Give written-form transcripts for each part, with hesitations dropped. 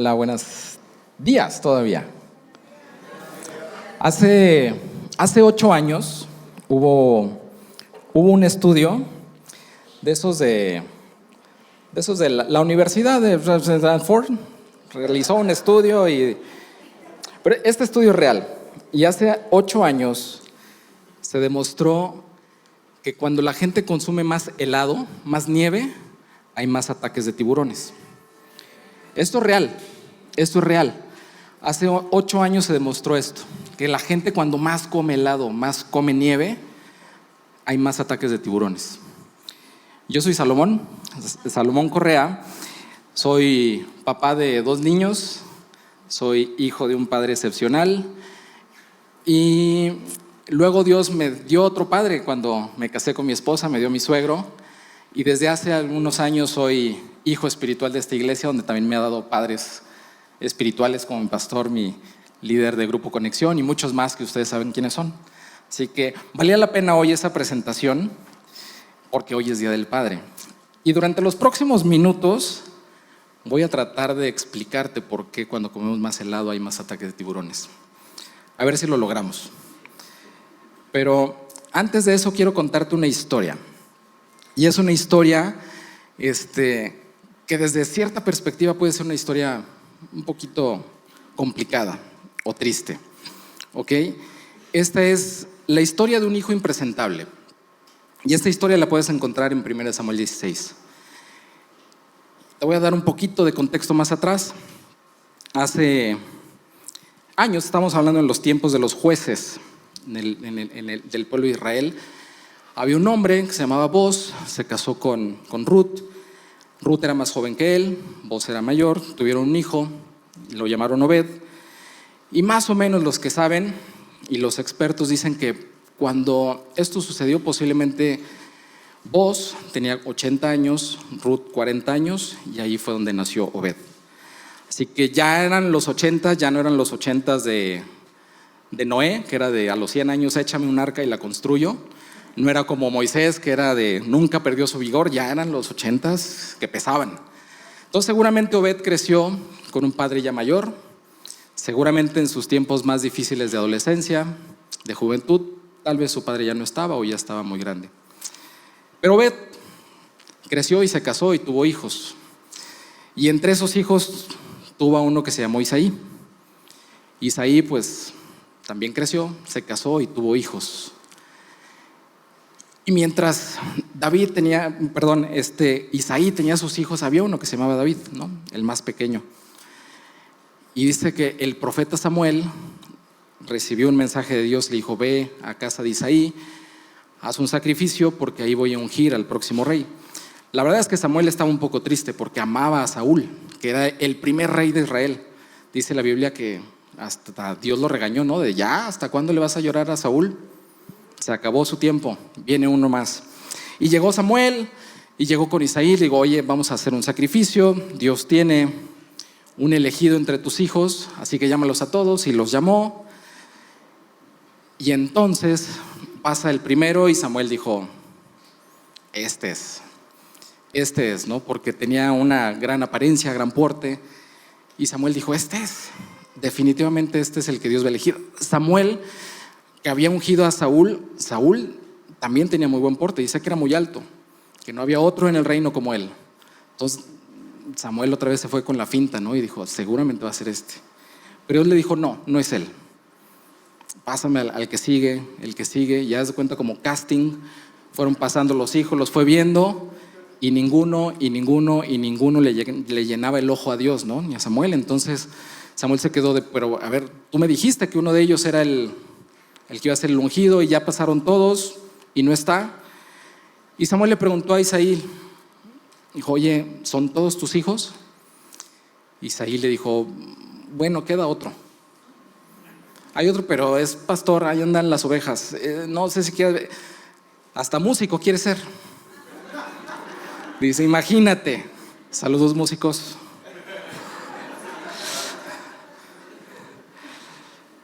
Hola, buenos días todavía. Hace 8 años hubo un estudio de esos de la Universidad de Stanford. Realizó un estudio pero este estudio es real. Y hace 8 años se demostró que cuando la gente consume más helado, más nieve, hay más ataques de tiburones. Esto es real. Hace 8 años se demostró esto, que la gente cuando más come helado, más come nieve, hay más ataques de tiburones. Yo soy Salomón Correa, soy papá de 2 niños, soy hijo de un padre excepcional y luego Dios me dio otro padre cuando me casé con mi esposa, me dio mi suegro, y desde hace algunos años soy hijo espiritual de esta iglesia, donde también me ha dado padres espirituales como mi pastor, mi líder de Grupo Conexión y muchos más que ustedes saben quiénes son. Así que valía la pena hoy esa presentación porque hoy es Día del Padre. Y durante los próximos minutos voy a tratar de explicarte por qué cuando comemos más helado hay más ataques de tiburones. A ver si lo logramos. Pero antes de eso quiero contarte una historia. Y es una historia que desde cierta perspectiva puede ser una historia un poquito complicada o triste. ¿Ok? Esta es la historia de un hijo impresentable. Y esta historia la puedes encontrar en 1 Samuel 16. Te voy a dar un poquito de contexto más atrás. Hace años, estamos hablando en los tiempos de los jueces del pueblo de Israel. Había un hombre que se llamaba Boz, se casó con Ruth. Ruth era más joven que él, Boz era mayor, tuvieron un hijo, lo llamaron Obed. Y más o menos los que saben y los expertos dicen que cuando esto sucedió, posiblemente Boz tenía 80 años, Ruth 40 años, y ahí fue donde nació Obed. Así que ya eran los 80, ya no eran los 80 de Noé, que era de a los 100 años échame un arca y la construyo. No era como Moisés, que era de nunca perdió su vigor, ya eran los 80 que pesaban. Entonces seguramente Obed creció con un padre ya mayor, seguramente en sus tiempos más difíciles de adolescencia, de juventud, tal vez su padre ya no estaba o ya estaba muy grande. Pero Obed creció y se casó y tuvo hijos. Y entre esos hijos tuvo a uno que se llamó Isaí. Isaí pues también creció, se casó y tuvo hijos. Y mientras Isaí tenía sus hijos, había uno que se llamaba David, ¿no? El más pequeño. Y dice que el profeta Samuel recibió un mensaje de Dios, le dijo: ve a casa de Isaí, haz un sacrificio porque ahí voy a ungir al próximo rey. La verdad es que Samuel estaba un poco triste porque amaba a Saúl, que era el primer rey de Israel. Dice la Biblia que hasta Dios lo regañó, ¿no? De ya, ¿hasta cuándo le vas a llorar a Saúl? Se acabó su tiempo, viene uno más. Y llegó Samuel y llegó con Isaí, le digo: oye, vamos a hacer un sacrificio, Dios tiene un elegido entre tus hijos, así que llámalos a todos. Y los llamó. Y entonces pasa el primero y Samuel dijo: este es, ¿no? Porque tenía una gran apariencia, gran porte. Y Samuel dijo: definitivamente este es el que Dios va a elegir. Samuel, que había ungido a Saúl también tenía muy buen porte, dice que era muy alto, que no había otro en el reino como él. Entonces Samuel otra vez se fue con la finta, ¿no? Y dijo: seguramente va a ser este. Pero Dios le dijo: no es él. Pásame al que sigue, el que sigue. Ya se cuenta como casting, fueron pasando los hijos, los fue viendo y ninguno le llenaba el ojo a Dios, ¿no? Ni a Samuel. Entonces Samuel se quedó pero a ver, tú me dijiste que uno de ellos era el que iba a ser el ungido, y ya pasaron todos y no está. Y Samuel le preguntó a Isaí, dijo: oye, ¿son todos tus hijos? Isaí le dijo: bueno, queda otro. Hay otro, pero es pastor, ahí andan las ovejas. No sé si quiere, hasta músico quiere ser. Dice: imagínate. Saludos, músicos.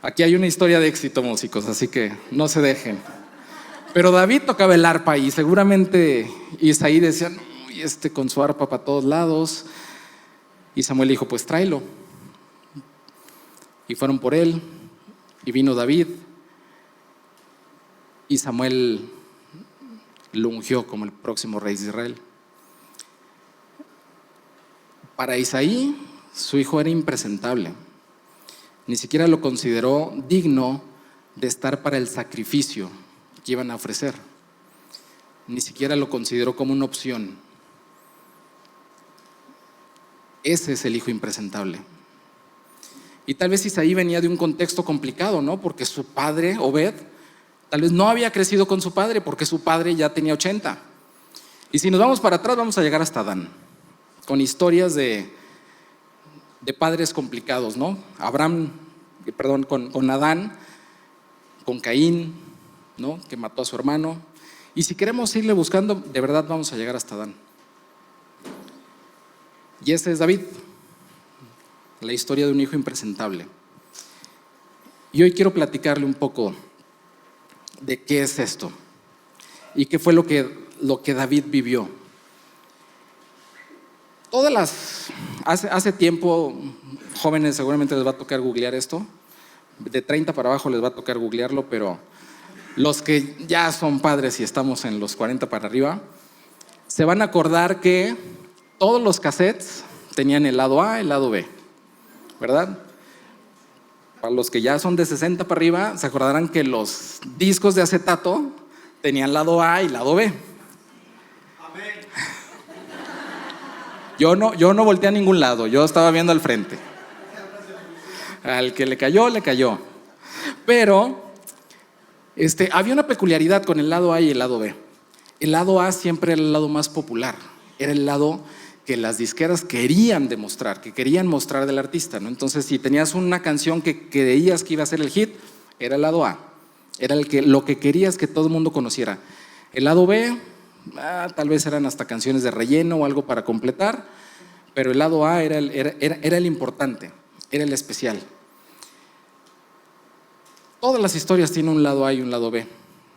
Aquí hay una historia de éxito, músicos, así que no se dejen. Pero David tocaba el arpa y seguramente Isaí decía: con su arpa para todos lados. Y Samuel dijo: pues tráelo. Y fueron por él, y vino David, y Samuel lo ungió como el próximo rey de Israel. Para Isaí, su hijo era impresentable. Ni siquiera lo consideró digno de estar para el sacrificio que iban a ofrecer. Ni siquiera lo consideró como una opción. Ese es el hijo impresentable. Y tal vez Isaí venía de un contexto complicado, ¿no? Porque su padre, Obed, tal vez no había crecido con su padre, porque su padre ya tenía 80. Y si nos vamos para atrás, vamos a llegar hasta Adán, con historias de padres complicados, ¿no? Con Adán, con Caín, ¿no? Que mató a su hermano. Y si queremos irle buscando, de verdad vamos a llegar hasta Adán. Y ese es David, la historia de un hijo impresentable. Y hoy quiero platicarle un poco de qué es esto y qué fue lo que David vivió. Hace tiempo, jóvenes, seguramente les va a tocar googlear esto. De 30 para abajo les va a tocar googlearlo, pero los que ya son padres y estamos en los 40 para arriba, se van a acordar que todos los cassettes tenían el lado A, el lado B, ¿verdad? Para los que ya son de 60 para arriba, se acordarán que los discos de acetato tenían lado A y lado B. Amén. Yo no volteé a ningún lado, yo estaba viendo al frente. Al que le cayó, le cayó. Pero había una peculiaridad con el lado A y el lado B. El lado A siempre era el lado más popular, era el lado que las disqueras querían demostrar, que querían mostrar del artista, ¿no? Entonces, si tenías una canción que creías que iba a ser el hit, era el lado A, era lo que querías que todo el mundo conociera. El lado B, tal vez eran hasta canciones de relleno o algo para completar, pero el lado A era el importante, era el especial. Todas las historias tienen un lado A y un lado B,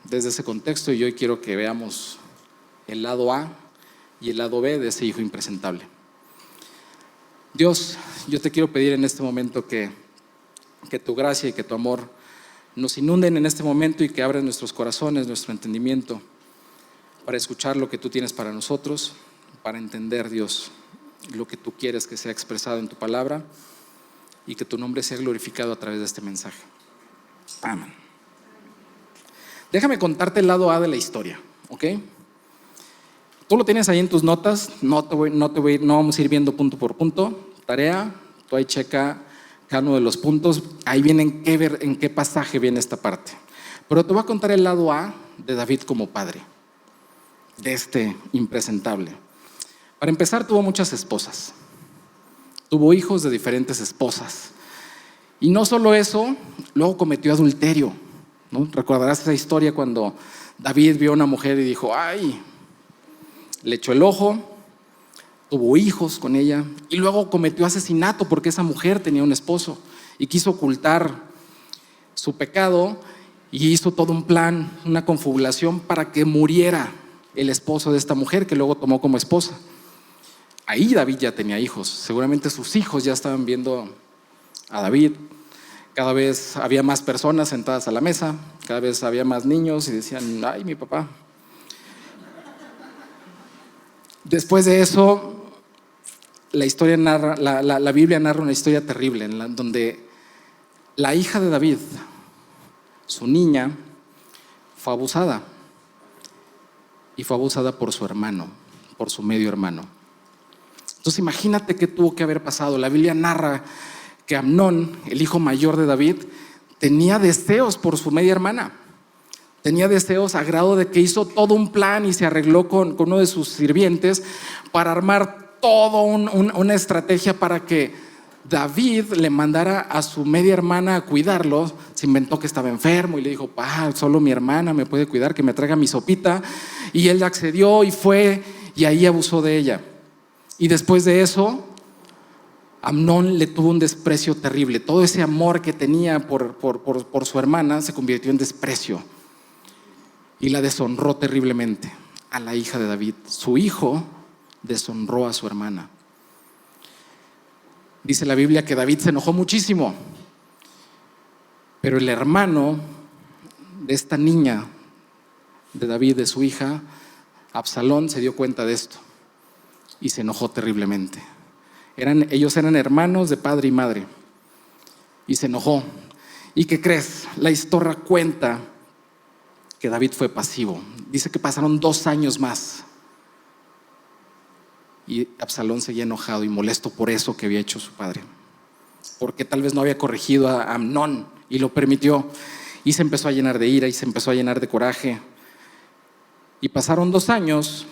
desde ese contexto, y hoy quiero que veamos el lado A y el lado B de ese hijo impresentable. Dios, yo te quiero pedir en este momento que tu gracia y que tu amor nos inunden en este momento y que abran nuestros corazones, nuestro entendimiento, para escuchar lo que tú tienes para nosotros, para entender, Dios, lo que tú quieres que sea expresado en tu palabra y que tu nombre sea glorificado a través de este mensaje. Amén. Déjame contarte el lado A de la historia, ¿ok? Tú lo tienes ahí en tus notas, no vamos a ir viendo punto por punto. Tarea, tú ahí checa cada uno de los puntos, ahí viene en qué pasaje viene esta parte. Pero te voy a contar el lado A de David como padre, de este impresentable. Para empezar, tuvo muchas esposas, tuvo hijos de diferentes esposas. Y no solo eso, luego cometió adulterio, ¿no? Recordarás esa historia cuando David vio a una mujer y dijo, ¡ay! Le echó el ojo, tuvo hijos con ella y luego cometió asesinato porque esa mujer tenía un esposo y quiso ocultar su pecado y hizo todo un plan, una confabulación para que muriera el esposo de esta mujer que luego tomó como esposa. Ahí David ya tenía hijos, seguramente sus hijos ya estaban viendo a David. Cada vez había más personas sentadas a la mesa, cada vez había más niños y decían, ¡ay, mi papá! Después de eso, la Biblia narra una historia terrible en donde la hija de David, su niña, fue abusada. Y fue abusada por su hermano, por su medio hermano. Entonces imagínate qué tuvo que haber pasado. La Biblia narra que Amnón, el hijo mayor de David, tenía deseos por su media hermana. Tenía deseos a grado de que hizo todo un plan y se arregló con uno de sus sirvientes para armar toda una estrategia para que David le mandara a su media hermana a cuidarlo. Se inventó que estaba enfermo y le dijo, solo mi hermana me puede cuidar, que me traiga mi sopita. Y él accedió y fue y ahí abusó de ella. Y después de eso, Amnón le tuvo un desprecio terrible. Todo ese amor que tenía por su hermana se convirtió en desprecio. Y la deshonró terriblemente a la hija de David. Su hijo deshonró a su hermana. Dice la Biblia que David se enojó muchísimo Pero el hermano de esta niña, de David, de su hija, Absalón, se dio cuenta de esto y se enojó terriblemente. Ellos eran hermanos de padre y madre y se enojó. ¿Y qué crees? La historia cuenta que David fue pasivo. Dice que pasaron 2 años más y Absalón seguía enojado y molesto por eso que había hecho su padre, porque tal vez no había corregido a Amnón y lo permitió, y se empezó a llenar de ira y se empezó a llenar de coraje. Y pasaron 2 años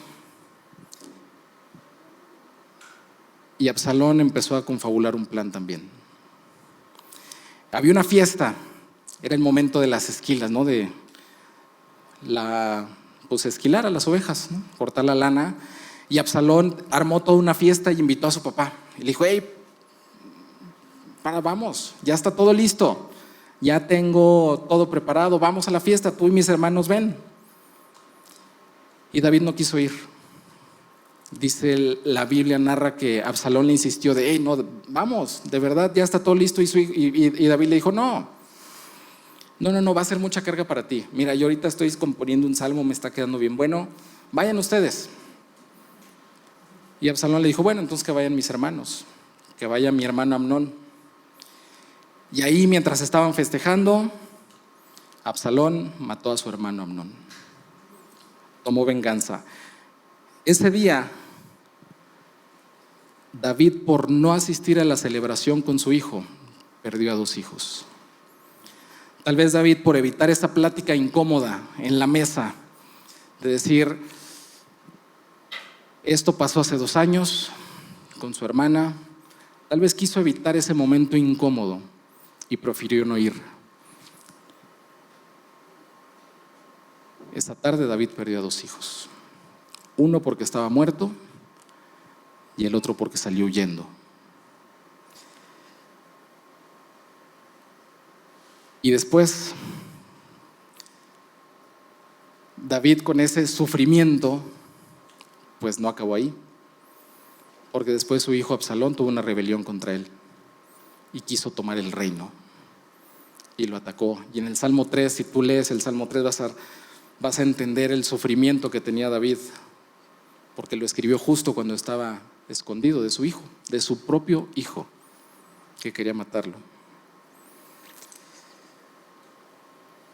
y Absalón empezó a confabular un plan también. Había una fiesta, era el momento de las esquilas, ¿no? Pues esquilar a las ovejas, ¿no? Cortar la lana. Y Absalón armó toda una fiesta y invitó a su papá. Y le dijo: hey, vamos, ya está todo listo, ya tengo todo preparado, vamos a la fiesta, tú y mis hermanos ven. Y David no quiso ir. Dice la Biblia, narra que Absalón le insistió de: hey, no, vamos, de verdad, ya está todo listo. Y David le dijo: no, va a ser mucha carga para ti. Mira, yo ahorita estoy componiendo un salmo, me está quedando bien bueno, vayan ustedes. Y Absalón le dijo: bueno, entonces que vayan mis hermanos, que vaya mi hermano Amnón. Y ahí, mientras estaban festejando, Absalón mató a su hermano Amnón, tomó venganza. Ese día, David, por no asistir a la celebración con su hijo, perdió a 2 hijos. Tal vez David, por evitar esa plática incómoda en la mesa, de decir: esto pasó hace 2 años con su hermana, tal vez quiso evitar ese momento incómodo y prefirió no ir. Esa tarde David perdió a 2 hijos. Uno porque estaba muerto y el otro porque salió huyendo. Y después, David, con ese sufrimiento, pues no acabó ahí, porque después su hijo Absalón tuvo una rebelión contra él y quiso tomar el reino y lo atacó. Y en el Salmo 3, si tú lees el Salmo 3, vas a entender el sufrimiento que tenía David, porque lo escribió justo cuando estaba escondido de su hijo, de su propio hijo, que quería matarlo.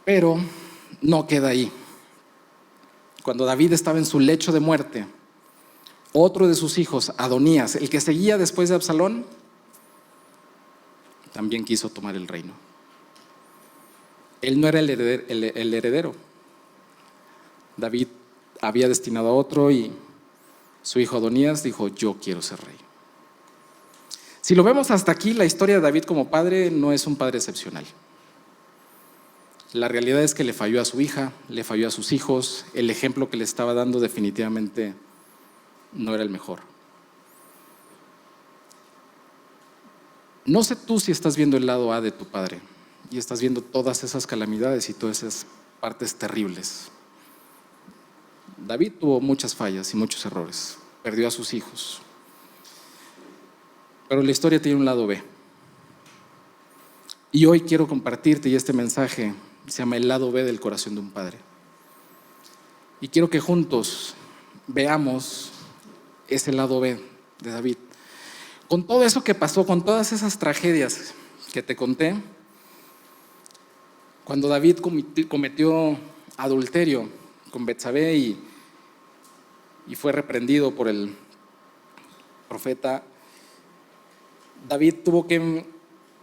Pero no queda ahí. Cuando David estaba en su lecho de muerte, otro de sus hijos, Adonías, el que seguía después de Absalón, también quiso tomar el reino. Él no era el heredero. David había destinado a otro y su hijo Adonías dijo: yo quiero ser rey. Si lo vemos hasta aquí, la historia de David como padre no es un padre excepcional. La realidad es que le falló a su hija, le falló a sus hijos. El ejemplo que le estaba dando definitivamente no era el mejor. No sé tú si estás viendo el lado A de tu padre y estás viendo todas esas calamidades y todas esas partes terribles. David tuvo muchas fallas y muchos errores, perdió a sus hijos. Pero la historia tiene un lado B. Y hoy quiero compartirte, y este mensaje se llama El lado B del corazón de un padre. Y quiero que juntos veamos ese lado B de David. Con todo eso que pasó, con todas esas tragedias que te conté, cuando David cometió adulterio con Betsabé y fue reprendido por el profeta, David tuvo que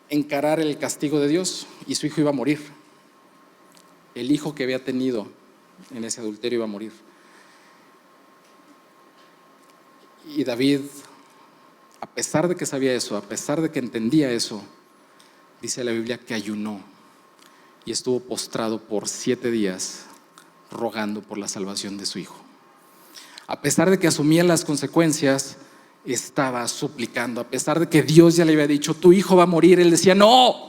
encarar el castigo de Dios y su hijo iba a morir. El hijo que había tenido en ese adulterio iba a morir. Y David, a pesar de que sabía eso, a pesar de que entendía eso, dice la Biblia que ayunó y estuvo postrado por 7 días rogando por la salvación de su hijo. A pesar de que asumía las consecuencias, estaba suplicando. A pesar de que Dios ya le había dicho: tu hijo va a morir, él decía: no,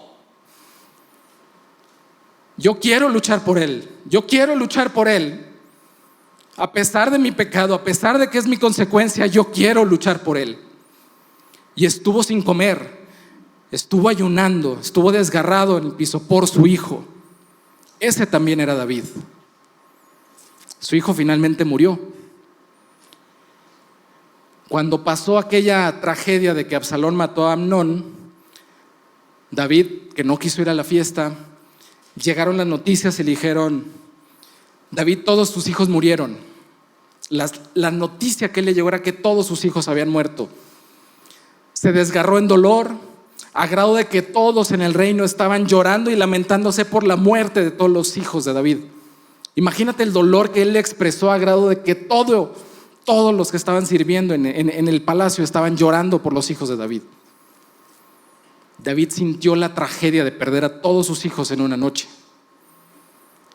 yo quiero luchar por él, yo quiero luchar por él. A pesar de mi pecado, a pesar de que es mi consecuencia, yo quiero luchar por él. Y estuvo sin comer estuvo ayunando, estuvo desgarrado en el piso por su hijo. Ese también era David. Su hijo finalmente murió. Cuando pasó aquella tragedia de que Absalón mató a Amnón, David, que no quiso ir a la fiesta, llegaron las noticias y le dijeron: David, todos tus hijos murieron. La noticia que le llegó era que todos sus hijos habían muerto. Se desgarró en dolor, a grado de que todos en el reino estaban llorando y lamentándose por la muerte de todos los hijos de David. Imagínate el dolor que él le expresó, a grado de que todos los que estaban sirviendo en el palacio estaban llorando por los hijos de David. David sintió la tragedia de perder a todos sus hijos en una noche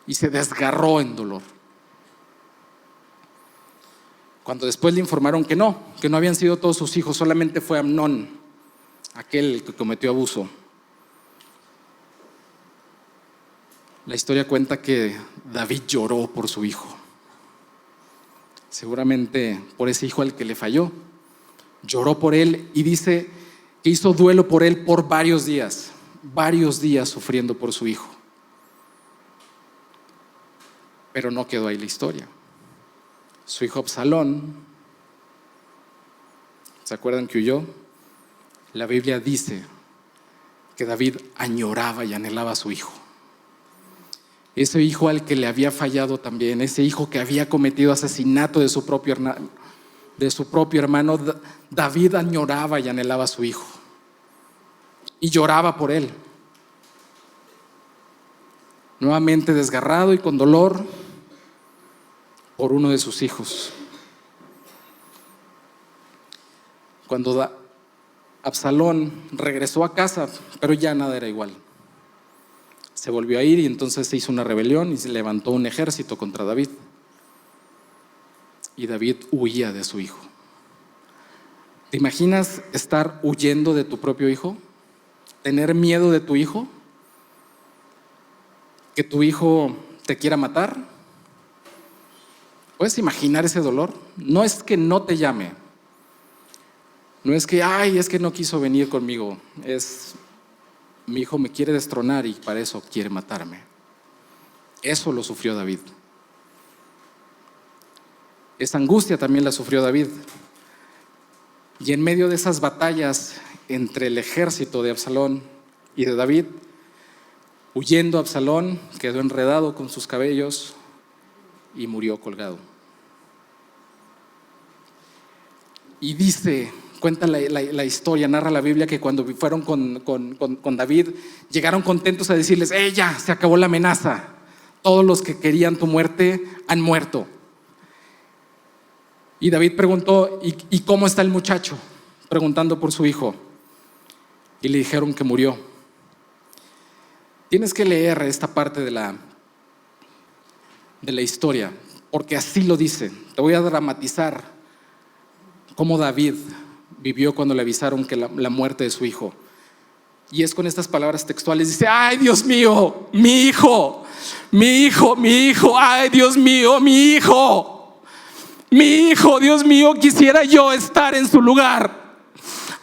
y se desgarró en dolor. Cuando después le informaron que no habían sido todos sus hijos, solamente fue Amnón, aquel que cometió abuso. La historia cuenta que David lloró por su hijo, seguramente por ese hijo al que le falló. Lloró por él y dice que hizo duelo por él por varios días sufriendo por su hijo. Pero no quedó ahí la historia. Su hijo Absalón, ¿se acuerdan que huyó? La Biblia dice que David añoraba y anhelaba a su hijo. Ese hijo al que le había fallado también, ese hijo que había cometido asesinato de su propio hermano, David añoraba y anhelaba a su hijo y lloraba por él. Nuevamente desgarrado y con dolor por uno de sus hijos. Cuando Absalón regresó a casa, pero ya nada era igual. Se volvió a ir y entonces se hizo una rebelión y se levantó un ejército contra David. Y David huía de su hijo. ¿Te imaginas estar huyendo de tu propio hijo? ¿Tener miedo de tu hijo? ¿Que tu hijo te quiera matar? ¿Puedes imaginar ese dolor? No es que no te llame, no es que es que no quiso venir conmigo, es: mi hijo me quiere destronar y para eso quiere matarme. Eso lo sufrió David. Esa angustia también la sufrió David. Y en medio de esas batallas entre el ejército de Absalón y de David, huyendo, Absalón quedó enredado con sus cabellos y murió colgado. Y cuenta la historia, narra la Biblia, que cuando fueron con David, llegaron contentos a decirles: ya, se acabó la amenaza, todos los que querían tu muerte han muerto. Y David preguntó: ¿y cómo está el muchacho? Preguntando por su hijo. Y le dijeron que murió. Tienes que leer esta parte de la historia, porque así lo dice. Te voy a dramatizar cómo David vivió cuando le avisaron que la muerte de su hijo. Y es con estas palabras textuales. Dice: ay, Dios mío, mi hijo, ay, Dios mío, mi hijo, Dios mío, quisiera yo estar en su lugar.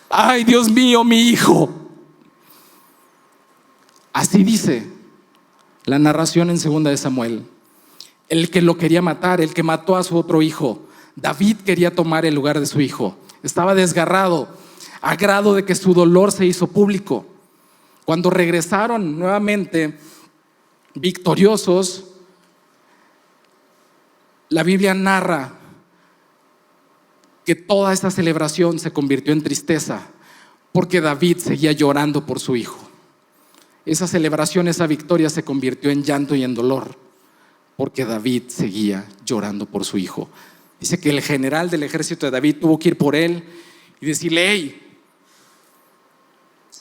Ay, Dios mío, mi hijo. Así dice la narración en 2 de Samuel. El que lo quería matar, el que mató a su otro hijo, David quería tomar el lugar de su hijo. Estaba desgarrado, a grado de que su dolor se hizo público. Cuando regresaron nuevamente victoriosos, la Biblia narra que toda esa celebración se convirtió en tristeza, porque David seguía llorando por su hijo. Esa celebración, esa victoria se convirtió en llanto y en dolor, porque David seguía llorando por su hijo. Dice que el general del ejército de David tuvo que ir por él y decirle: hey,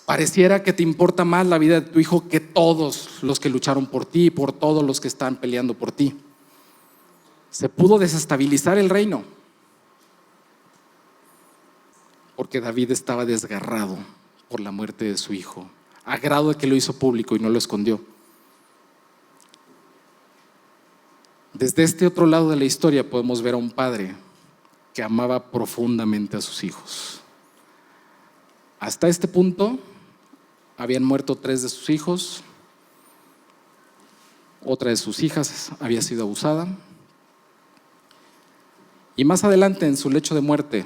pareciera que te importa más la vida de tu hijo que todos los que lucharon por ti, por todos los que están peleando por ti. Se pudo desestabilizar el reino porque David estaba desgarrado por la muerte de su hijo, a grado de que lo hizo público y no lo escondió. Desde este otro lado de la historia podemos ver a un padre que amaba profundamente a sus hijos. Hasta este punto, habían muerto 3 de sus hijos, otra de sus hijas había sido abusada, y más adelante en su lecho de muerte,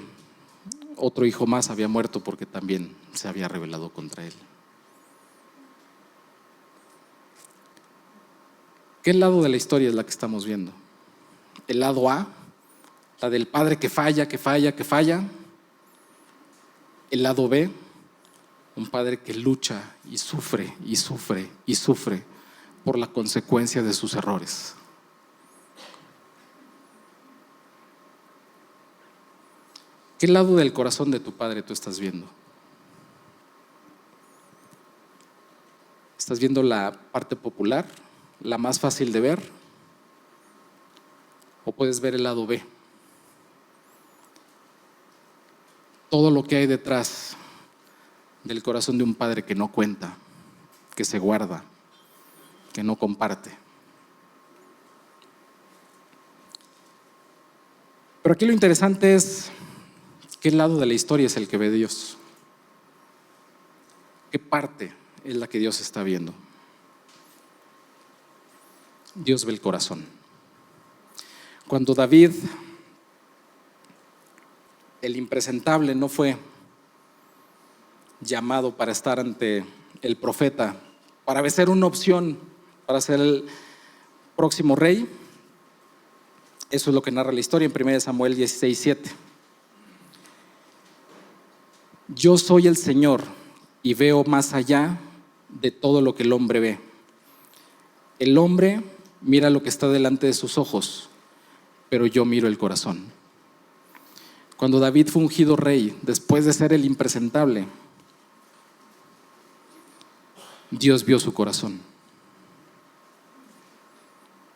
otro hijo más había muerto porque también se había rebelado contra él. ¿Qué lado de la historia es la que estamos viendo? El lado A, la del padre que falla, que falla, que falla. El lado B, un padre que lucha y sufre y sufre y sufre por la consecuencia de sus errores. ¿Qué lado del corazón de tu padre tú estás viendo? ¿Estás viendo la parte popular, la más fácil de ver? ¿O puedes ver el lado B? Todo lo que hay detrás del corazón de un padre que no cuenta, que se guarda, que no comparte. Pero aquí lo interesante es qué lado de la historia es el que ve Dios. ¿Qué parte es la que Dios está viendo? Dios ve el corazón. Cuando David, el impresentable, no fue llamado para estar ante el profeta, para ser una opción para ser el próximo rey, eso es lo que narra la historia en 1 Samuel 16:7. Yo soy el Señor y veo más allá de todo lo que el hombre ve. El hombre mira lo que está delante de sus ojos, pero yo miro el corazón. Cuando David fue ungido rey, después de ser el impresentable, Dios vio su corazón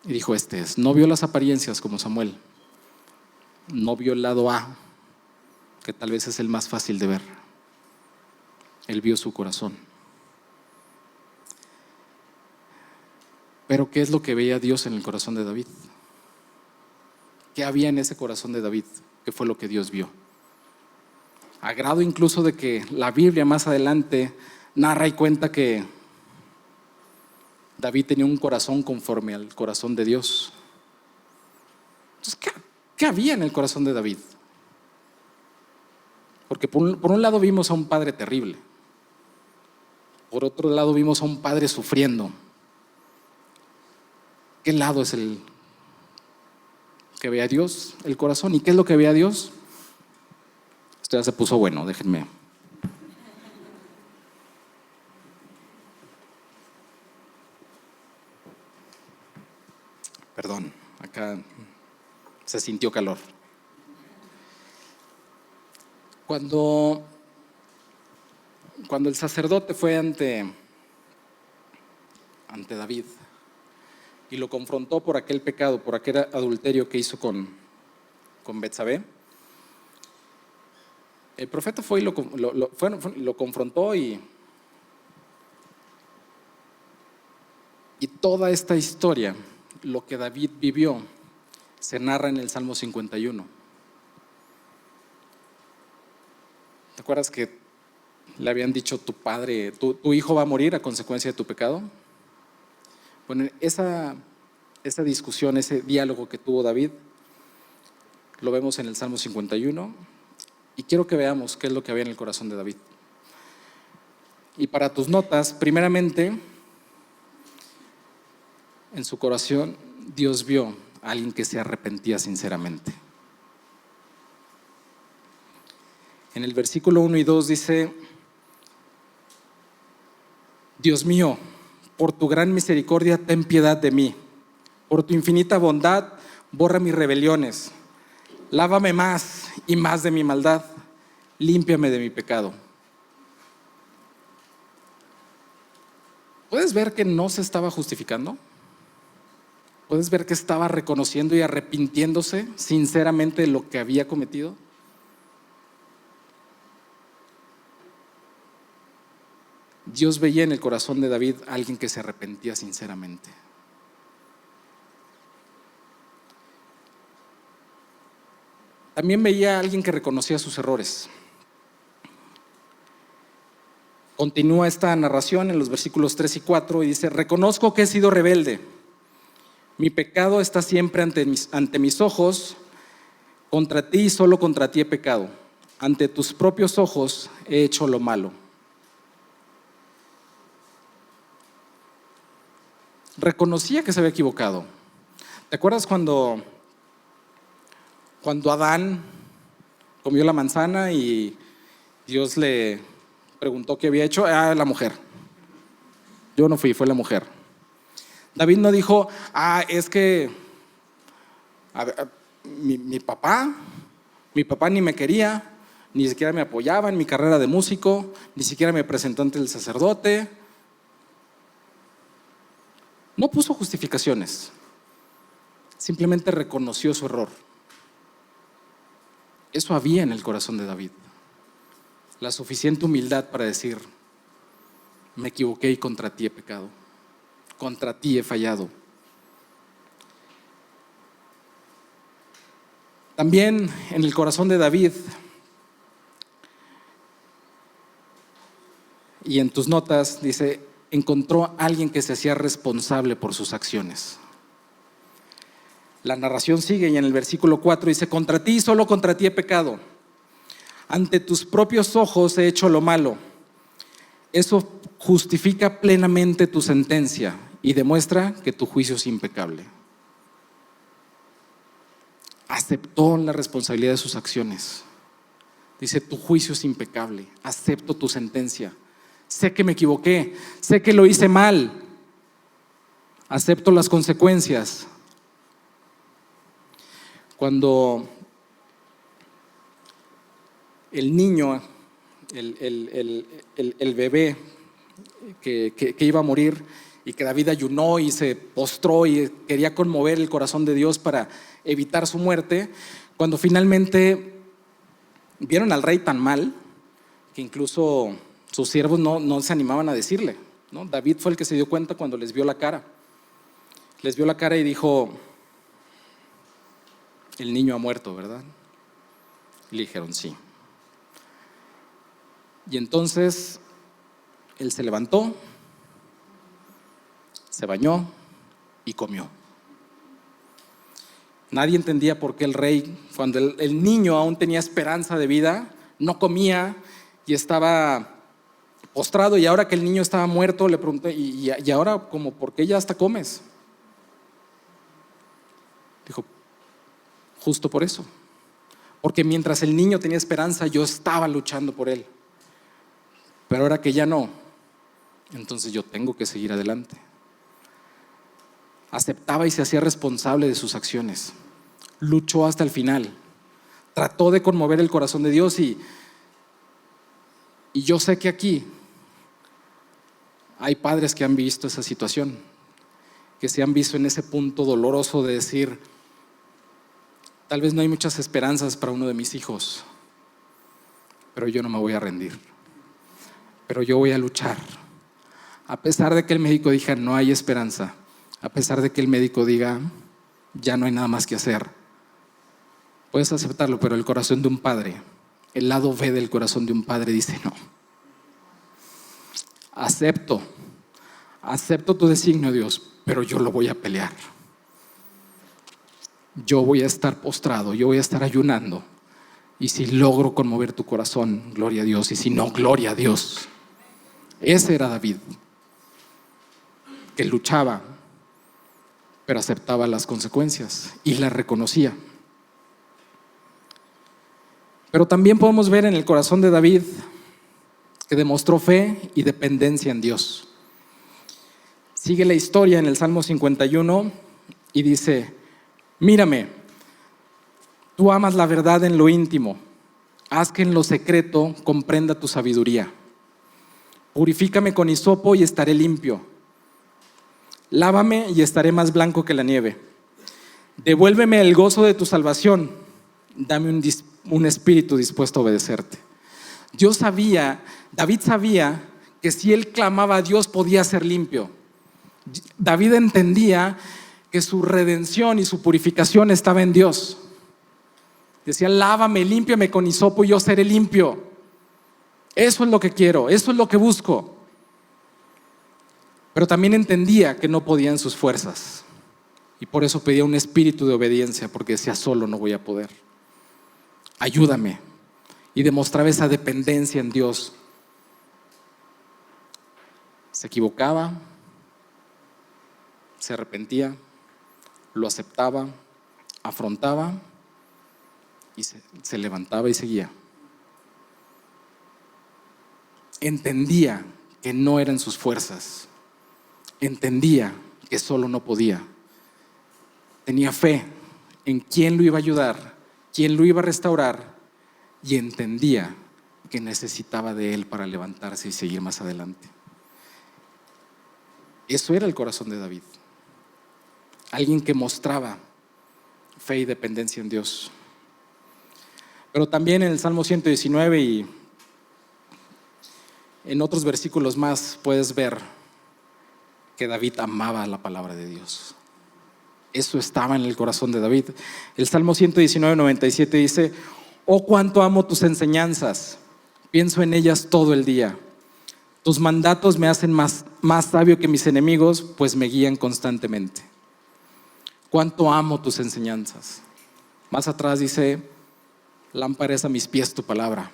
y dijo: este es. No vio las apariencias como Samuel, no vio el lado A, que tal vez es el más fácil de ver. Él vio su corazón. Pero ¿qué es lo que veía Dios en el corazón de David? ¿Qué había en ese corazón de David? ¿Qué fue lo que Dios vio? A grado incluso de que la Biblia más adelante narra y cuenta que David tenía un corazón conforme al corazón de Dios. Entonces, ¿qué había en el corazón de David? Porque por un lado vimos a un padre terrible, por otro lado vimos a un padre sufriendo. ¿Qué lado es el que ve a Dios? El corazón. ¿Y qué es lo que ve a Dios? Esto ya se puso bueno, déjenme. Perdón, acá se sintió calor. Cuando el sacerdote fue ante David y lo confrontó por aquel pecado, por aquel adulterio que hizo con Betsabé, el profeta fue y lo confrontó y toda esta historia, lo que David vivió, se narra en el Salmo 51. ¿Te acuerdas que le habían dicho tu hijo va a morir a consecuencia de tu pecado? Bueno, esa discusión, ese diálogo que tuvo David, lo vemos en el Salmo 51 y quiero que veamos qué es lo que había en el corazón de David. Y para tus notas, primeramente, en su corazón Dios vio a alguien que se arrepentía sinceramente. En el versículo 1 y 2 dice: Dios mío, por tu gran misericordia, ten piedad de mí. Por tu infinita bondad, borra mis rebeliones. Lávame más y más de mi maldad. Límpiame de mi pecado. ¿Puedes ver que no se estaba justificando? ¿Puedes ver que estaba reconociendo y arrepintiéndose sinceramente de lo que había cometido? Dios veía en el corazón de David a alguien que se arrepentía sinceramente. También veía a alguien que reconocía sus errores. Continúa esta narración en los versículos 3 y 4 y dice: reconozco que he sido rebelde. Mi pecado está siempre ante mis ojos. Contra ti y solo contra ti he pecado. Ante tus propios ojos he hecho lo malo. Reconocía que se había equivocado. ¿Te acuerdas cuando Adán comió la manzana y Dios le preguntó qué había hecho? La mujer. Yo no fui, fue la mujer. David no dijo: es que mi papá ni me quería, ni siquiera me apoyaba en mi carrera de músico, ni siquiera me presentó ante el sacerdote. No puso justificaciones, simplemente reconoció su error. Eso había en el corazón de David, la suficiente humildad para decir: me equivoqué y contra ti he pecado, contra ti he fallado. También en el corazón de David, y en tus notas dice, encontró a alguien que se hacía responsable por sus acciones. La narración sigue y en el versículo 4 dice: contra ti, solo contra ti he pecado. Ante tus propios ojos he hecho lo malo. Eso justifica plenamente tu sentencia y demuestra que tu juicio es impecable. Aceptó la responsabilidad de sus acciones. Dice: tu juicio es impecable, acepto tu sentencia. Sé que me equivoqué, sé que lo hice mal, acepto las consecuencias. Cuando el niño, el bebé que iba a morir y que David ayunó y se postró y quería conmover el corazón de Dios para evitar su muerte, cuando finalmente vieron al rey tan mal que incluso sus siervos no se animaban a decirle, ¿no? David fue el que se dio cuenta cuando les vio la cara. Les vio la cara y dijo: el niño ha muerto, ¿verdad? Y le dijeron: sí. Y entonces él se levantó, se bañó y comió. Nadie entendía por qué el rey, cuando el niño aún tenía esperanza de vida, no comía y estaba postrado, y ahora que el niño estaba muerto le pregunté: ¿y ahora como por qué ya hasta comes? Dijo: justo por eso, porque mientras el niño tenía esperanza yo estaba luchando por él, pero ahora que ya no, entonces yo tengo que seguir adelante. Aceptaba y se hacía responsable de sus acciones, luchó hasta el final, trató de conmover el corazón de Dios y yo sé que aquí hay padres que han visto esa situación, que se han visto en ese punto doloroso de decir: tal vez no hay muchas esperanzas para uno de mis hijos, pero yo no me voy a rendir, pero yo voy a luchar. A pesar de que el médico diga no hay esperanza, a pesar de que el médico diga ya no hay nada más que hacer, puedes aceptarlo, pero el corazón de un padre, el lado B del corazón de un padre dice: no, acepto tu designio, Dios, pero yo lo voy a pelear. Yo voy a estar postrado, yo voy a estar ayunando, y si logro conmover tu corazón, gloria a Dios, y si no, gloria a Dios. Ese era David, que luchaba, pero aceptaba las consecuencias y las reconocía. Pero también podemos ver en el corazón de David que demostró fe y dependencia en Dios. Sigue la historia en el Salmo 51 y dice: mírame, tú amas la verdad en lo íntimo, haz que en lo secreto comprenda tu sabiduría. Purifícame con hisopo y estaré limpio. Lávame y estaré más blanco que la nieve. Devuélveme el gozo de tu salvación. Dame un espíritu dispuesto a obedecerte. David sabía que si él clamaba a Dios podía ser limpio. David entendía que su redención y su purificación estaba en Dios. Decía: lávame, límpiame con hisopo y yo seré limpio. Eso es lo que quiero, eso es lo que busco. Pero también entendía que no podía en sus fuerzas. Y por eso pedía un espíritu de obediencia, porque decía, solo no voy a poder. Ayúdame. Y demostraba esa dependencia en Dios. Se equivocaba, se arrepentía, lo aceptaba, afrontaba y se levantaba y seguía. Entendía que no eran sus fuerzas. Entendía que solo no podía. Tenía fe en quién lo iba a ayudar, quién lo iba a restaurar, y entendía que necesitaba de él para levantarse y seguir más adelante. Eso era el corazón de David. Alguien que mostraba fe y dependencia en Dios. Pero también en el Salmo 119 y en otros versículos más puedes ver que David amaba la palabra de Dios. Eso estaba en el corazón de David. El Salmo 119, 97 dice: oh, cuánto amo tus enseñanzas, pienso en ellas todo el día. Tus mandatos me hacen más sabio que mis enemigos, pues me guían constantemente. Cuánto amo tus enseñanzas. Más atrás dice: lámpara es a mis pies tu palabra.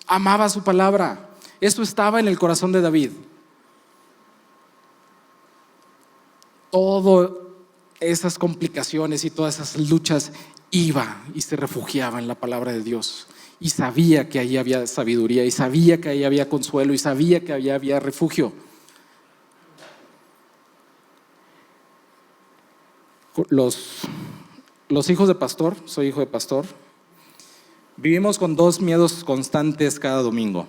Amaba su palabra. Eso estaba en el corazón de David. Todas esas complicaciones y todas esas luchas, iba y se refugiaba en la palabra de Dios. Y sabía que ahí había sabiduría, y sabía que ahí había consuelo, y sabía que ahí había refugio. Los hijos de pastor, soy hijo de pastor, vivimos con dos miedos constantes cada domingo.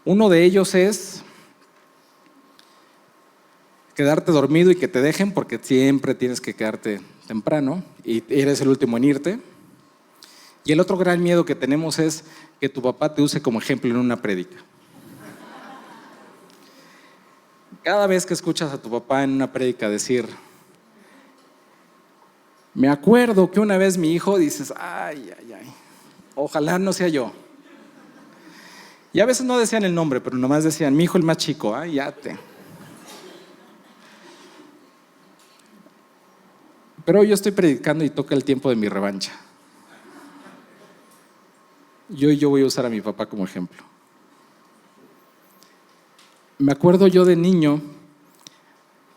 Uno de ellos es quedarte dormido y que te dejen, porque siempre tienes que quedarte temprano y eres el último en irte. Y el otro gran miedo que tenemos es que tu papá te use como ejemplo en una prédica. Cada vez que escuchas a tu papá en una prédica decir: me acuerdo que una vez mi hijo, dices: ay, ojalá no sea yo. Y a veces no decían el nombre, pero nomás decían: mi hijo el más chico, Pero yo estoy predicando y toca el tiempo de mi revancha. Yo voy a usar a mi papá como ejemplo. Me acuerdo yo de niño,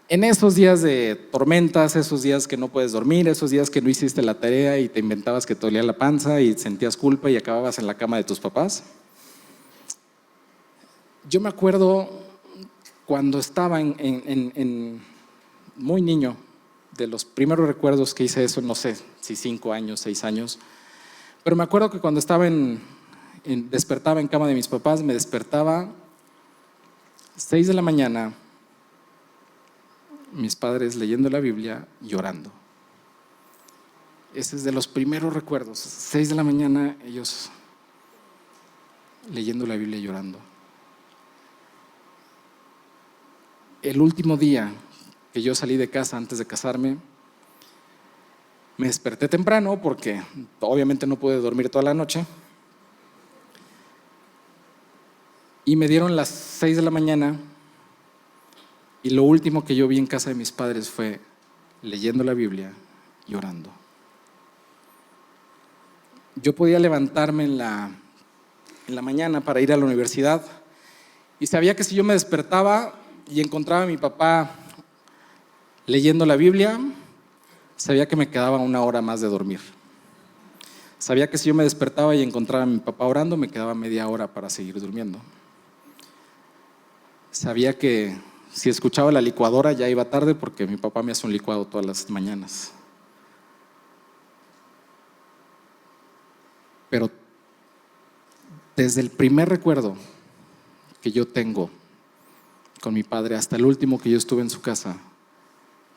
en esos días de tormentas, esos días que no puedes dormir, esos días que no hiciste la tarea y te inventabas que te dolía la panza y sentías culpa y acababas en la cama de tus papás. Yo me acuerdo cuando estaba muy niño, de los primeros recuerdos que hice eso, no sé si 5 años, 6 años, pero me acuerdo que cuando estaba despertaba en cama de mis papás, me despertaba 6 de la mañana, mis padres leyendo la Biblia, llorando. Ese es de los primeros recuerdos, 6 de la mañana, ellos leyendo la Biblia, llorando. El último día que yo salí de casa antes de casarme, me desperté temprano porque obviamente no pude dormir toda la noche, y me dieron las 6 de la mañana y lo último que yo vi en casa de mis padres fue leyendo la Biblia, llorando. Yo podía levantarme en la mañana para ir a la universidad y sabía que si yo me despertaba y encontraba a mi papá leyendo la Biblia, sabía que me quedaba 1 hora más de dormir. Sabía que si yo me despertaba y encontraba a mi papá orando, me quedaba media hora para seguir durmiendo. Sabía que si escuchaba la licuadora ya iba tarde, porque mi papá me hace un licuado todas las mañanas. Pero desde el primer recuerdo que yo tengo con mi padre hasta el último que yo estuve en su casa,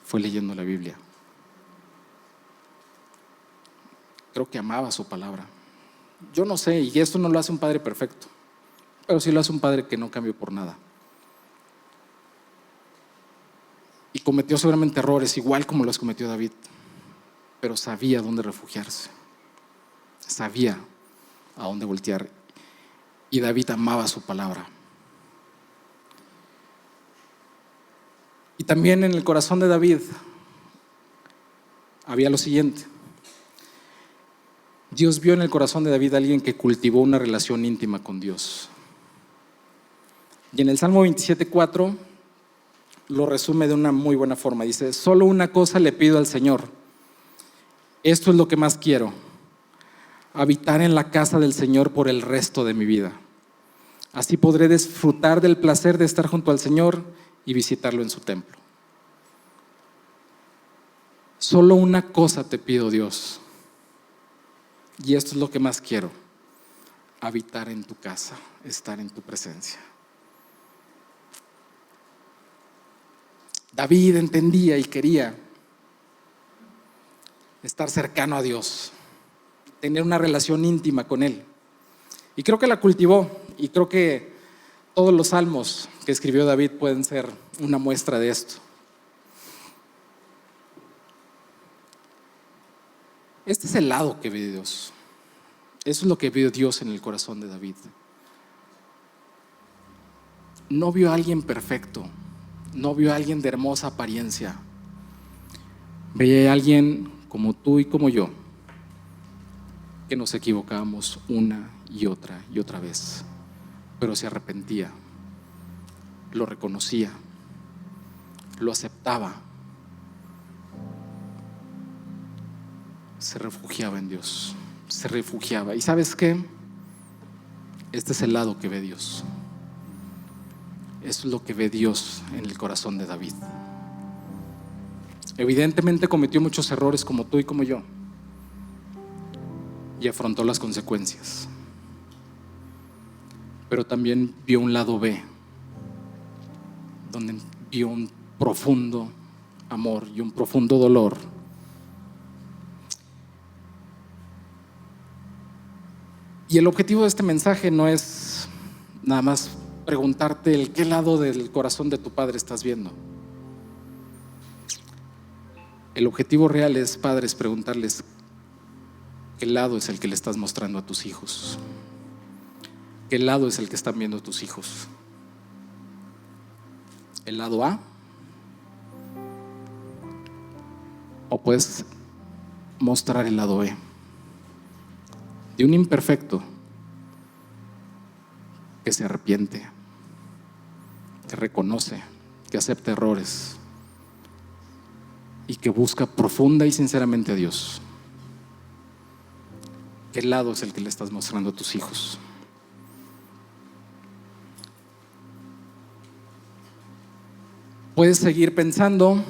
fue leyendo la Biblia. Creo que amaba su palabra. Yo no sé, y esto no lo hace un padre perfecto, pero sí lo hace un padre que no cambió por nada. Y cometió seguramente errores, igual como los cometió David, pero sabía dónde refugiarse, sabía a dónde voltear. Y David amaba su palabra. Y también en el corazón de David había lo siguiente. Dios vio en el corazón de David a alguien que cultivó una relación íntima con Dios. Y en el Salmo 27:4 lo resume de una muy buena forma. Dice: solo una cosa le pido al Señor. Esto es lo que más quiero: habitar en la casa del Señor por el resto de mi vida. Así podré disfrutar del placer de estar junto al Señor y visitarlo en su templo. Solo una cosa te pido, Dios, y esto es lo que más quiero: habitar en tu casa, estar en tu presencia. David entendía y quería estar cercano a Dios, tener una relación íntima con Él. Y creo que la cultivó, y creo que todos los salmos que escribió David pueden ser una muestra de esto. Este es el lado que ve Dios. Eso es lo que vio Dios en el corazón de David. No vio a alguien perfecto, no vio a alguien de hermosa apariencia. Veía a alguien como tú y como yo, que nos equivocábamos una y otra vez, pero se arrepentía, lo reconocía, lo aceptaba, se refugiaba en Dios, se refugiaba. ¿Y sabes qué? Este es el lado que ve Dios. Eso es lo que ve Dios en el corazón de David. Evidentemente cometió muchos errores como tú y como yo, y afrontó las consecuencias, pero también vio un lado B, donde vio un profundo amor y un profundo dolor. Y el objetivo de este mensaje no es nada más preguntarte el qué lado del corazón de tu padre estás viendo. El objetivo real es, padres, preguntarles qué lado es el que le estás mostrando a tus hijos, qué lado es el que están viendo tus hijos. ¿El lado A? ¿O puedes mostrar el lado B? De un imperfecto que se arrepiente, que reconoce, que acepta errores y que busca profunda y sinceramente a Dios. ¿Qué lado es el que le estás mostrando a tus hijos? Puedes seguir pensando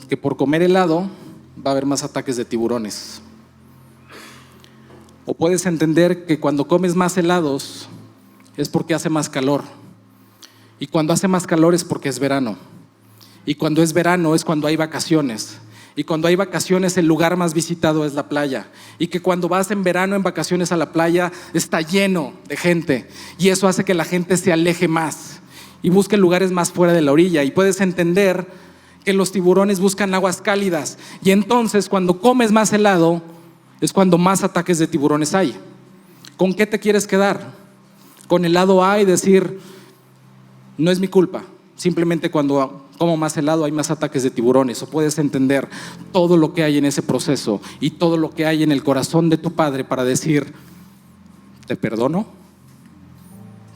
que por comer helado va a haber más ataques de tiburones. O puedes entender que cuando comes más helados es porque hace más calor. Y cuando hace más calor es porque es verano. Y cuando es verano es cuando hay vacaciones. Y cuando hay vacaciones el lugar más visitado es la playa. Y que cuando vas en verano en vacaciones a la playa está lleno de gente. Y eso hace que la gente se aleje más y busque lugares más fuera de la orilla. Y puedes entender que los tiburones buscan aguas cálidas. Y entonces cuando comes más helado es cuando más ataques de tiburones hay. ¿Con qué te quieres quedar? ¿Con el lado A y decir no es mi culpa, simplemente cuando como más helado hay más ataques de tiburones? ¿O puedes entender todo lo que hay en ese proceso y todo lo que hay en el corazón de tu padre para decir te perdono,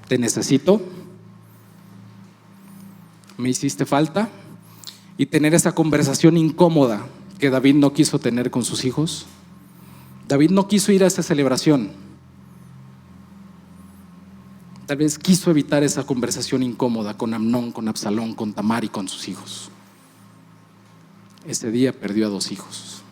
te necesito, me hiciste falta? Y tener esa conversación incómoda que David no quiso tener con sus hijos. David no quiso ir a esa celebración. Tal vez quiso evitar esa conversación incómoda con Amnón, con Absalón, con Tamar y con sus hijos. Ese día perdió a 2 hijos.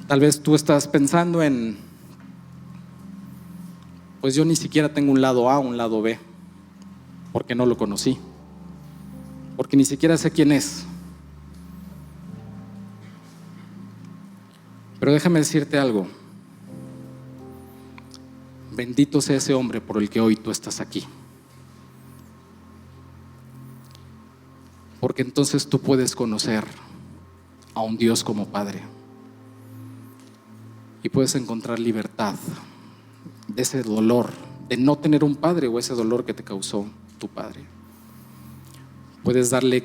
Tal vez tú estás pensando en, pues yo ni siquiera tengo un lado A, un lado B, porque no lo conocí, porque ni siquiera sé quién es. Pero déjame decirte algo. Bendito sea ese hombre por el que hoy tú estás aquí. Porque entonces tú puedes conocer a un Dios como Padre. Y puedes encontrar libertad de ese dolor de no tener un padre o ese dolor que te causó tu padre. Puedes darle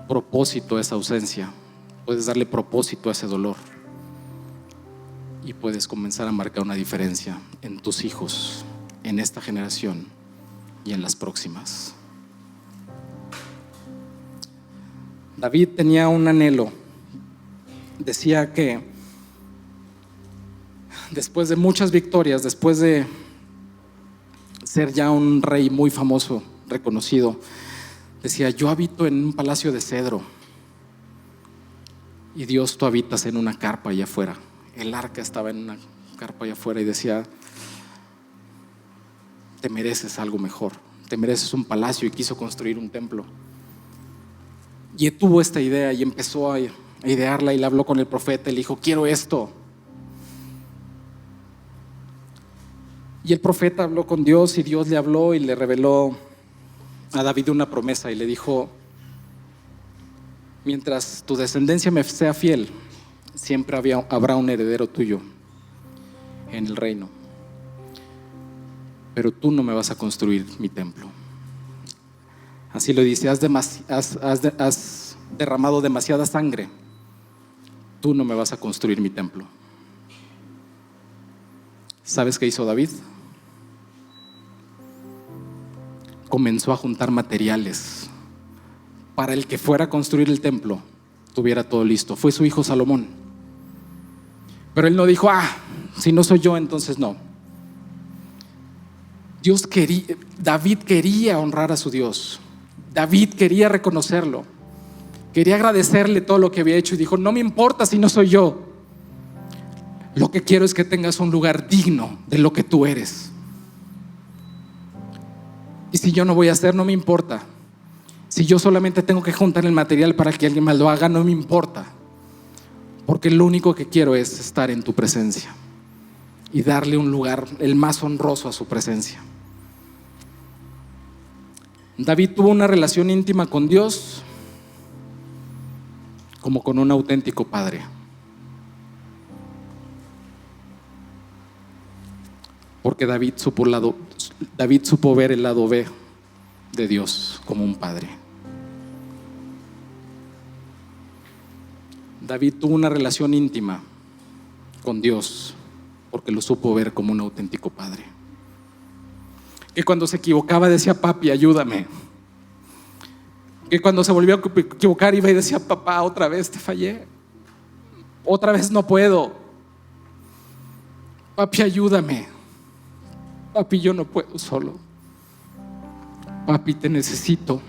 propósito a esa ausencia, puedes darle propósito a ese dolor y puedes comenzar a marcar una diferencia en tus hijos, en esta generación y en las próximas. David tenía un anhelo. Decía que después de muchas victorias, después de ser ya un rey muy famoso, reconocido, decía: yo habito en un palacio de cedro y Dios, tú habitas en una carpa allá afuera. El arca estaba en una carpa allá afuera y decía: te mereces algo mejor, te mereces un palacio. Y quiso construir un templo y tuvo esta idea y empezó a idearla y le habló con el profeta y le dijo: quiero esto. Y el profeta habló con Dios y Dios le habló y le reveló a David una promesa y le dijo: mientras tu descendencia me sea fiel, siempre habrá un heredero tuyo en el reino, pero tú no me vas a construir mi templo. Así lo dice: has derramado demasiada sangre, tú no me vas a construir mi templo. ¿Sabes qué hizo David? Comenzó a juntar materiales para el que fuera a construir el templo tuviera todo listo. Fue su hijo Salomón. Pero él no dijo: si no soy yo, entonces no. David quería honrar a su Dios. David quería reconocerlo, quería agradecerle todo lo que había hecho y dijo: no me importa si no soy yo, lo que quiero es que tengas un lugar digno de lo que tú eres. Y si yo no voy a hacer, no me importa. Si yo solamente tengo que juntar el material para que alguien más lo haga, no me importa, porque lo único que quiero es estar en tu presencia y darle un lugar el más honroso a su presencia. David tuvo una relación íntima con Dios como con un auténtico padre, porque David supo ver el lado B de Dios como un padre. David tuvo una relación íntima con Dios porque lo supo ver como un auténtico padre, que cuando se equivocaba decía: papi, ayúdame. Que cuando se volvió a equivocar iba y decía: papá, otra vez te fallé, otra vez no puedo, papi, ayúdame, papi, yo no puedo solo, papi, te necesito,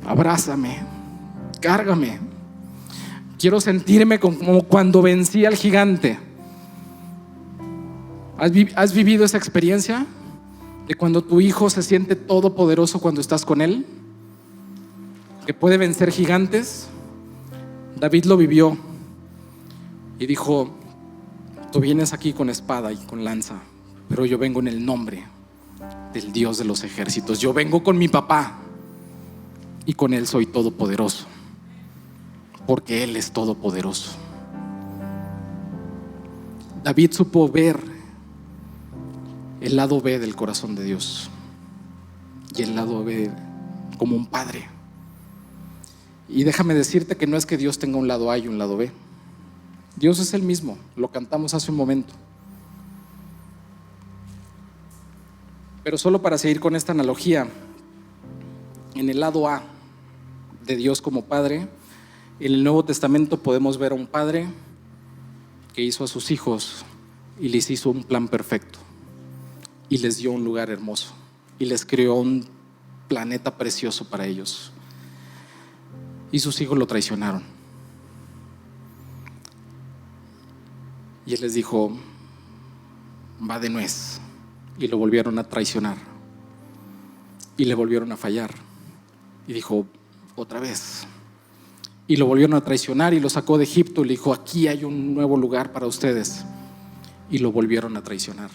abrázame, cárgame. Quiero sentirme como cuando vencí al gigante. ¿Has vivido esa experiencia de cuando tu hijo se siente todopoderoso cuando estás con él, que puede vencer gigantes? David lo vivió y dijo: tú vienes aquí con espada y con lanza, pero yo vengo en el nombre del Dios de los ejércitos. Yo vengo con mi papá y con él soy todopoderoso, porque él es todopoderoso. David supo ver el lado B del corazón de Dios y el lado B como un padre. Y déjame decirte que no es que Dios tenga un lado A y un lado B. Dios es el mismo, lo cantamos hace un momento. Pero solo para seguir con esta analogía, en el lado A de Dios como padre, en el Nuevo Testamento podemos ver a un padre que hizo a sus hijos y les hizo un plan perfecto y les dio un lugar hermoso y les creó un planeta precioso para ellos, y sus hijos lo traicionaron y él les dijo: va de nuez, y lo volvieron a traicionar y le volvieron a fallar y dijo: otra vez, y lo volvieron a traicionar y lo sacó de Egipto y le dijo: aquí hay un nuevo lugar para ustedes, y lo volvieron a traicionar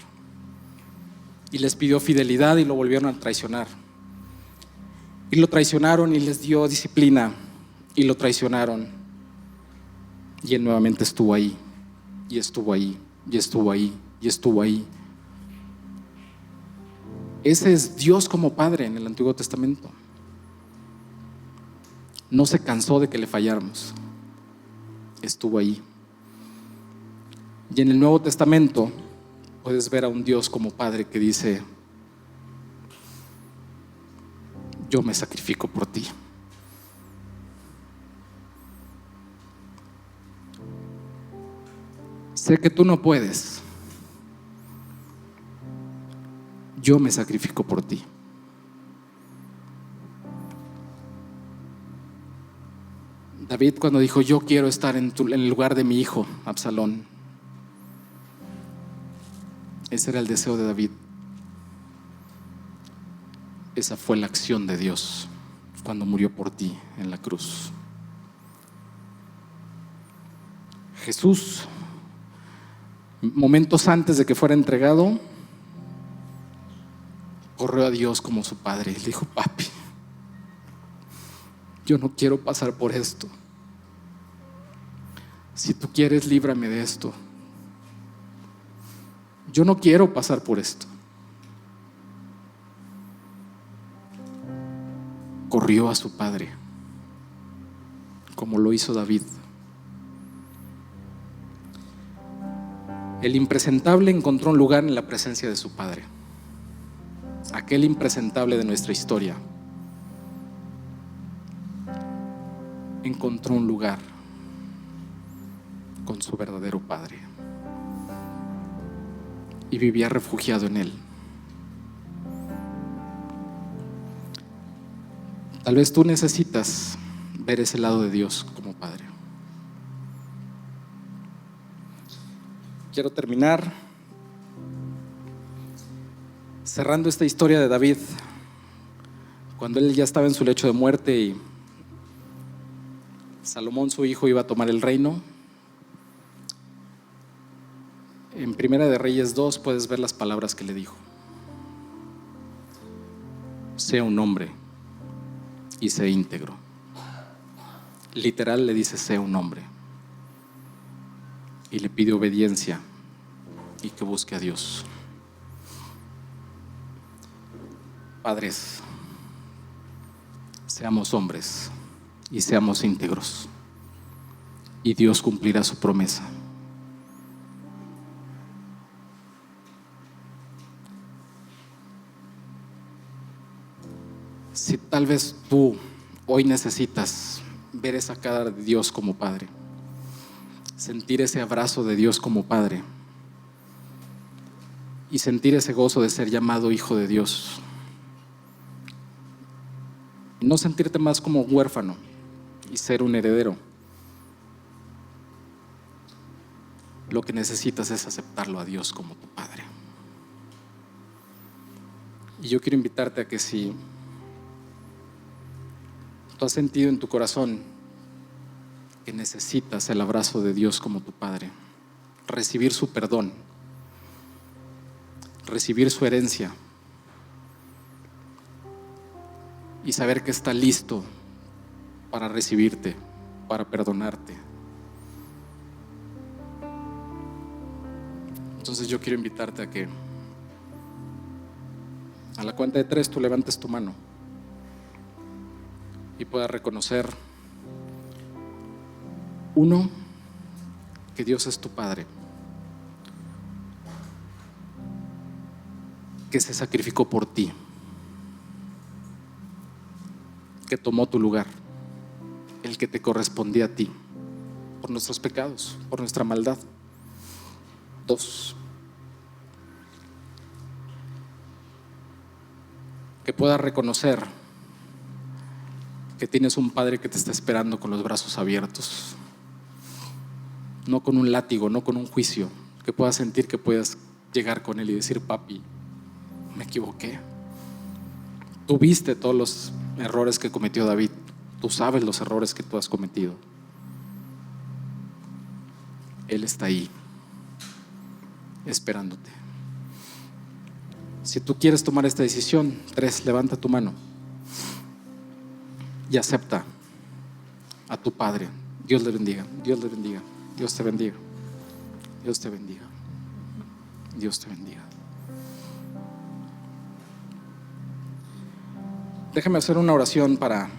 y les pidió fidelidad y lo volvieron a traicionar y lo traicionaron y les dio disciplina y lo traicionaron. Y Él nuevamente estuvo ahí, y estuvo ahí, y estuvo ahí, y estuvo ahí. Ese es Dios como Padre en el Antiguo Testamento. No se cansó de que le falláramos. Estuvo ahí. Y en el Nuevo Testamento puedes ver a un Dios como Padre que dice: yo me sacrifico por ti. Sé que tú no puedes. Yo me sacrifico por ti. David, cuando dijo: yo quiero estar en el lugar de mi hijo Absalón, ese era el deseo de David. Esa fue la acción de Dios cuando murió por ti en la cruz. Jesús, momentos antes de que fuera entregado, corrió a Dios como su padre y le dijo: papi, yo no quiero pasar por esto. Si tú quieres, líbrame de esto. Yo no quiero pasar por esto. Corrió a su padre, como lo hizo David. El impresentable encontró un lugar en la presencia de su padre. Aquel impresentable de nuestra historia encontró un lugar con su verdadero padre y vivía refugiado en él. Tal vez tú necesitas ver ese lado de Dios como padre. Quiero terminar cerrando esta historia de David, cuando él ya estaba en su lecho de muerte y Salomón, su hijo, iba a tomar el reino. En Primera de Reyes 2 puedes ver las palabras que le dijo: sea un hombre y sé íntegro. Literal le dice: sea un hombre. Y le pide obediencia y que busque a Dios. Padres, seamos hombres y seamos íntegros, y Dios cumplirá su promesa. Si tal vez tú hoy necesitas ver esa cara de Dios como Padre, sentir ese abrazo de Dios como Padre y sentir ese gozo de ser llamado hijo de Dios, y no sentirte más como un huérfano y ser un heredero, lo que necesitas es aceptarlo a Dios como tu Padre. Y yo quiero invitarte a que, si tú has sentido en tu corazón que necesitas el abrazo de Dios como tu Padre, recibir su perdón, recibir su herencia y saber que está listo para recibirte, para perdonarte, entonces yo quiero invitarte a que a la cuenta de 3 tú levantes tu mano y puedas reconocer: 1, que Dios es tu Padre, que se sacrificó por ti, que tomó tu lugar, el que te correspondía a ti, por nuestros pecados, por nuestra maldad. 2, que puedas reconocer que tienes un Padre que te está esperando con los brazos abiertos, no con un látigo, no con un juicio, que puedas sentir que puedas llegar con Él y decir: papi, me equivoqué. Tú viste todos los errores que cometió David, tú sabes los errores que tú has cometido. Él está ahí esperándote. Si tú quieres tomar esta decisión, 3, levanta tu mano y acepta a tu Padre. Dios le bendiga, Dios le bendiga, Dios te bendiga, Dios te bendiga, Dios te bendiga. Déjame hacer una oración para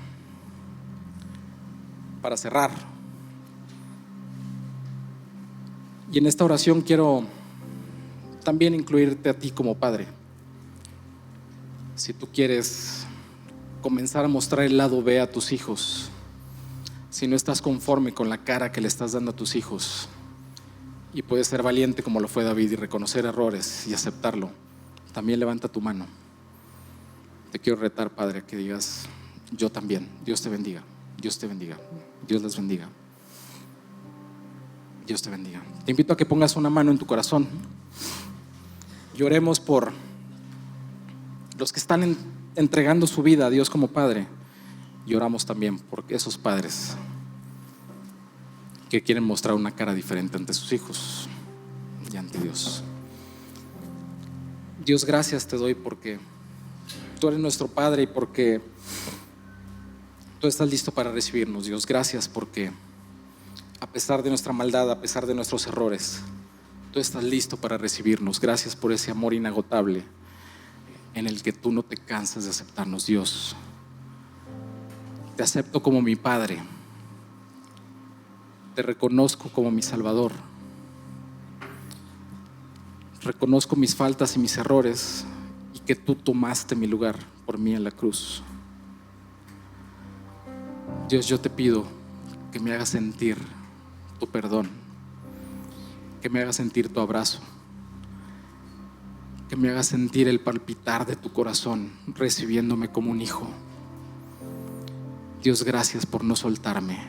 cerrar. Y en esta oración quiero también incluirte a ti como padre. Si tú quieres comenzar a mostrar el lado B a tus hijos, si no estás conforme con la cara que le estás dando a tus hijos, y puedes ser valiente como lo fue David y reconocer errores y aceptarlo, también levanta tu mano. Te quiero retar, Padre, a que digas: yo también. Dios te bendiga, Dios te bendiga, Dios les bendiga, Dios te bendiga. Te invito a que pongas una mano en tu corazón y oremos por los que están entregando su vida a Dios como Padre, y oramos también por esos padres que quieren mostrar una cara diferente ante sus hijos y ante Dios. Dios, gracias te doy porque tú eres nuestro Padre y porque tú estás listo para recibirnos. Dios, gracias porque a pesar de nuestra maldad, a pesar de nuestros errores, tú estás listo para recibirnos. Gracias por ese amor inagotable en el que tú no te cansas de aceptarnos. Dios, te acepto como mi Padre, te reconozco como mi Salvador, reconozco mis faltas y mis errores y que tú tomaste mi lugar por mí en la cruz. Dios, yo te pido que me hagas sentir tu perdón, que me hagas sentir tu abrazo, que me hagas sentir el palpitar de tu corazón recibiéndome como un hijo. Dios, gracias por no soltarme,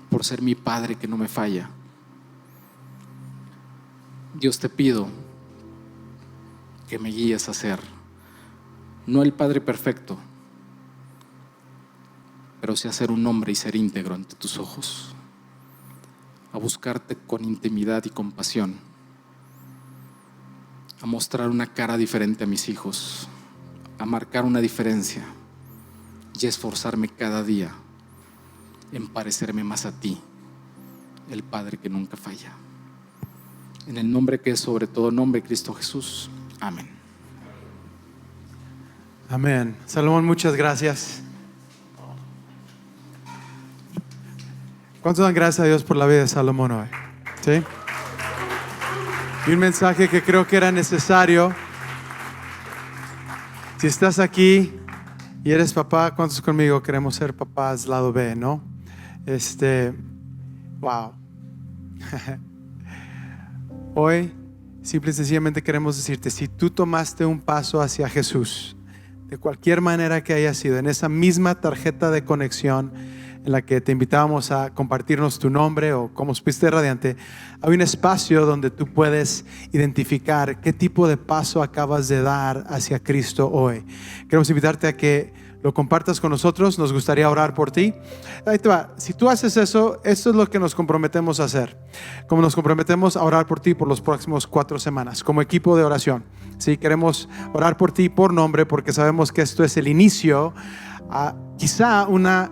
por ser mi Padre que no me falla. Dios, te pido que me guíes a ser no el Padre perfecto, pero sí a ser un hombre y ser íntegro ante tus ojos, a buscarte con intimidad y compasión, a mostrar una cara diferente a mis hijos, a marcar una diferencia y a esforzarme cada día en parecerme más a ti, el Padre que nunca falla. En el nombre que es sobre todo nombre, Cristo Jesús. Amén. Amén. Salomón, muchas gracias. ¿Cuántos dan gracias a Dios por la vida de Salomón hoy? ¿Sí? Y un mensaje que creo que era necesario. Si estás aquí y eres papá, ¿cuántos conmigo queremos ser papás lado B, no? Wow. Hoy simple y sencillamente queremos decirte: si tú tomaste un paso hacia Jesús, de cualquier manera que haya sido, en esa misma tarjeta de conexión en la que te invitábamos a compartirnos tu nombre o cómo supiste radiante, hay un espacio donde tú puedes identificar qué tipo de paso acabas de dar hacia Cristo hoy. Queremos invitarte a que lo compartas con nosotros. Nos gustaría orar por ti. Ahí te va. Si tú haces eso, esto es lo que nos comprometemos a hacer. Como nos comprometemos a orar por ti por los próximos 4 semanas como equipo de oración. Sí, queremos orar por ti por nombre porque sabemos que esto es el inicio a quizá una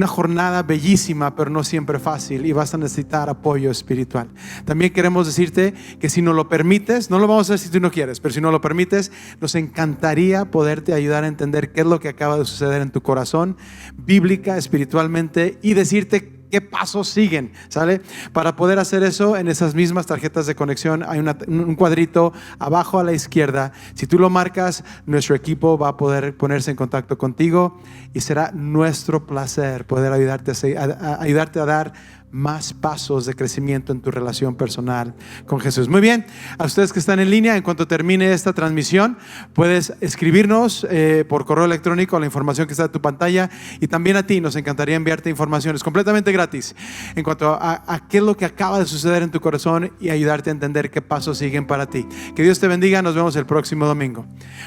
jornada bellísima, pero no siempre fácil, y vas a necesitar apoyo espiritual. También queremos decirte que si nos lo permites, no lo vamos a hacer si tú no quieres, pero si nos lo permites, nos encantaría poderte ayudar a entender qué es lo que acaba de suceder en tu corazón, bíblica, espiritualmente, y decirte qué pasos siguen, ¿sale? Para poder hacer eso, en esas mismas tarjetas de conexión hay un cuadrito abajo a la izquierda. Si tú lo marcas, nuestro equipo va a poder ponerse en contacto contigo y será nuestro placer poder ayudarte a dar más pasos de crecimiento en tu relación personal con Jesús. Muy bien, a ustedes que están en línea, en cuanto termine esta transmisión, puedes escribirnos por correo electrónico la información que está en tu pantalla, y también a ti nos encantaría enviarte informaciones completamente gratis en cuanto a qué es lo que acaba de suceder en tu corazón y ayudarte a entender qué pasos siguen para ti. Que Dios te bendiga, nos vemos el próximo domingo.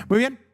Muy bien.